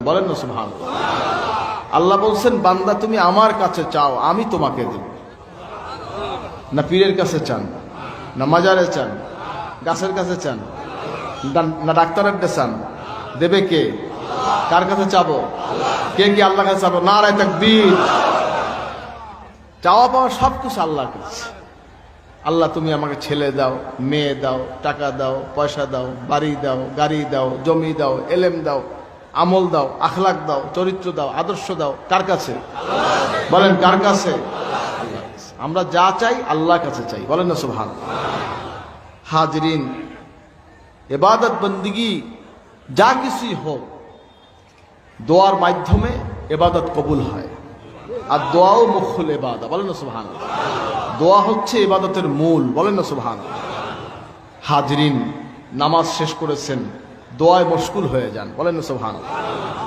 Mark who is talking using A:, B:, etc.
A: বলেন না সুবহানাল্লাহ। আল্লাহ বলছেন বান্দা তুমি আমার কাছে চাও আমি তোমাকে দেব। না পীরের কাছে চান, না মাজারে চান, গাছের কাছে চান, না ডাক্তারের কাছে চান? দেবে কে? কার কাছে চাবো? কে কি আল্লাহর কাছে চাবো? নারায়ে তাকবীর। চাওয়া পাওয়া সবকিছু আল্লাহর কাছে। আল্লাহ তুমি আমাকে ছেলে দাও, মেয়ে দাও, টাকা দাও, পয়সা দাও, বাড়ি দাও, গাড়ি দাও, জমি দাও, এলেম দাও, আমল দাও, আখলাক দাও, চরিত্র দাও, আদর্শ দাও। কার কাছে? বলেন কার কাছে? আল্লাহর কাছে। আমরা যা চাই আল্লাহর কাছে চাই, বলেন না সুবহানাল্লাহ। হাজরিন, ইবাদত বন্দিগি যা কিছুই হোক দোয়ার মাধ্যমে ইবাদত কবুল হয়। আর দোয়াও মুখুল ইবাদত, বলেন না সুবহানাল্লাহ। দোয়া হচ্ছে ইবাদতের মূল, বলেন না সুবহানাল্লাহ। হাজরিন, নামাজ শেষ করেছেন, দোয়ায় মশগুল হয়ে যান, বলেন না সুবহানাল্লাহ।